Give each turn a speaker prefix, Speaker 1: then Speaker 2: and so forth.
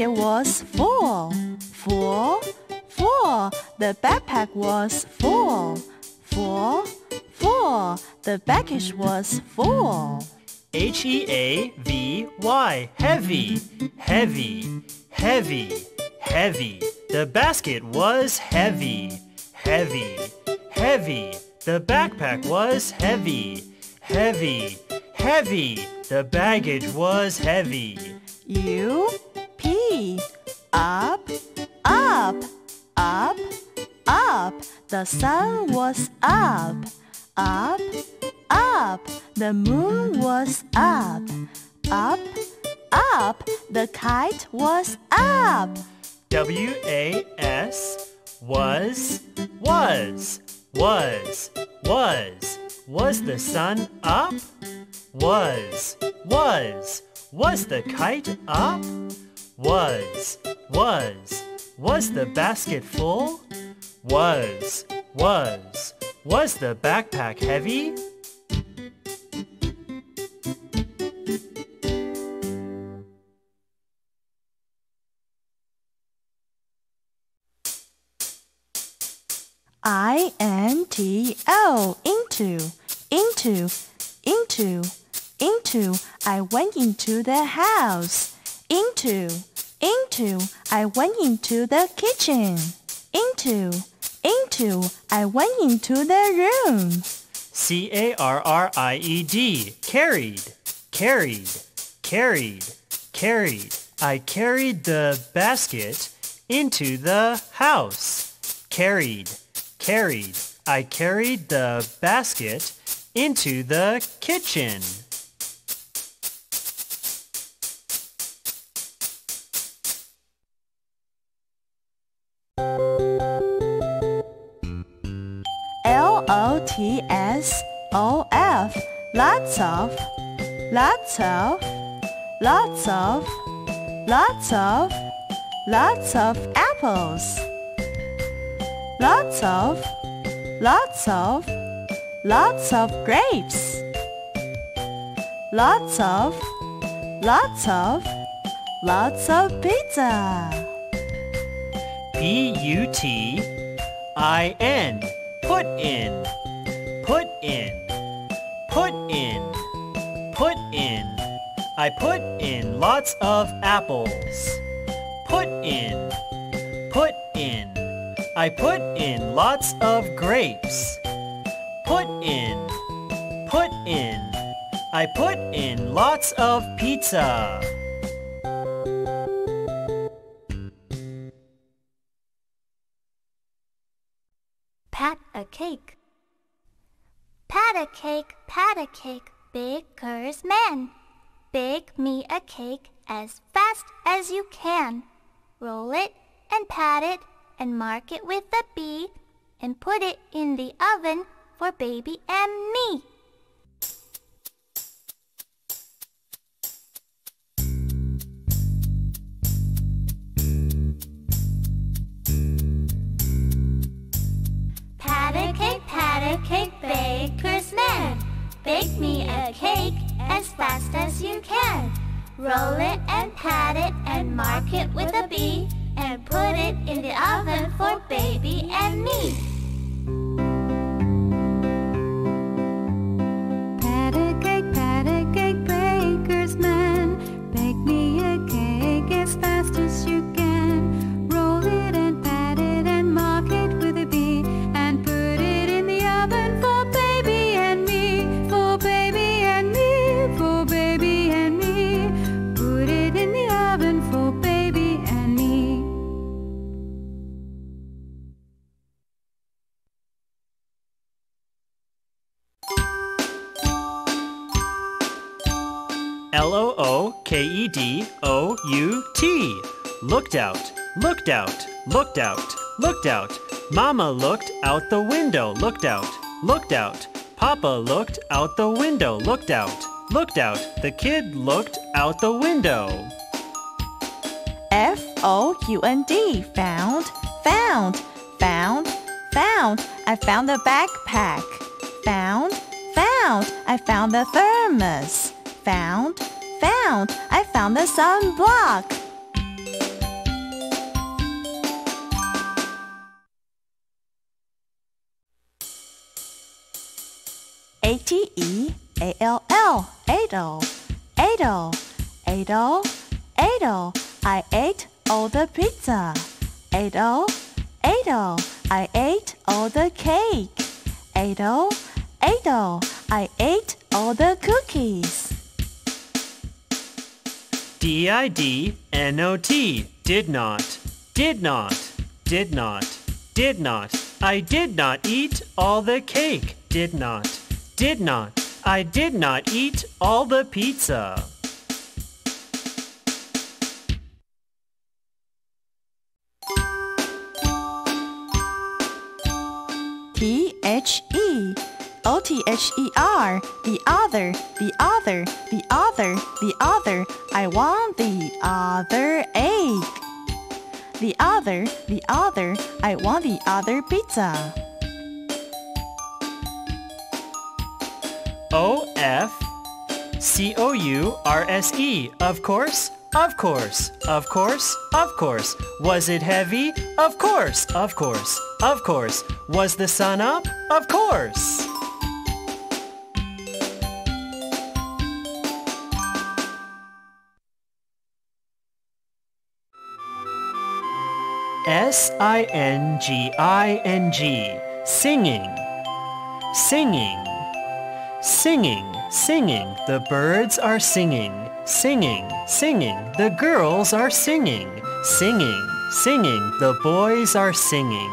Speaker 1: basket was full. Full, full. The backpack was full. Full, full. The baggage was full.
Speaker 2: Heavy, heavy, heavy, heavy, heavy. The basket was heavy, heavy, heavy. The backpack was heavy, heavy, heavy. The baggage was heavy.
Speaker 1: U-P. Up, up, up, up. The sun was up. Up, up. The moon was up. Up, up. The kite was up.
Speaker 2: W-A-S. Was. Was the sun up? Was the kite up? Was the basket full? Was the backpack heavy?
Speaker 1: I-N-T-O. Into. I went into the house. Into. I went into the kitchen. Into. I went into the room.
Speaker 2: C-A-R-R-I-E-D. Carried. I carried the basket into the house. Carried. I carried the basket into the kitchen.
Speaker 1: L-O-T-S-O-F. Lots of apples. Lots of grapes. Lots of pizza.
Speaker 2: P-U-T-I-N. Put in. I put in lots of apples. Put in. I put in lots of grapes. Put in. I put in lots of pizza.
Speaker 3: Pat a cake. Pat a cake, baker's man. Bake me a cake as fast as you can. Roll it and pat it and mark it with a B and put it in the oven for baby and me. Pat a cake, baker's man. Bake me a cake as fast as you can. Roll it and pat it and mark it with a B and put it in the oven for baby and me.
Speaker 4: Pat a cake, baker's man. Bake me a cake as fast as you can. Roll it and pat it and mark it with a B and put it in the oven for baby and me. For baby and me, for baby and me. Put it in the oven for baby and me.
Speaker 2: L-O-O-K-E-D-O-U-T. Looked out. Mama looked out the window. Looked out. Papa looked out the window. Looked out. The kid looked out the window.
Speaker 1: F-O-U-N-D. Found. I found the backpack. Found. I found the thermos. Found. I found the sunblock. A-T-E-A-L-L, Adel, Adel, Adel, Adel, I ate all the pizza. Adel, Adel, I ate all the cake. Adel, Adel, I ate all the cookies.
Speaker 2: D-I-D-N-O-T, did not, did not, did not, did not. I did not eat all the cake. Did not, did not. I did not eat all the pizza.
Speaker 1: T-H-E-O-T-H-E-R, the other, the other, the other, the other. I want the other egg. The other, I want the other pizza.
Speaker 2: O-F-C-O-U-R-S-E, of course, of course, of course, of course. Was it heavy? Of course, of course, of course. Was the sun up? Of course. S-I-N-G-I-N-G, singing, singing, singing, singing. The birds are singing, singing, singing. The girls are singing, singing, singing. The boys are singing.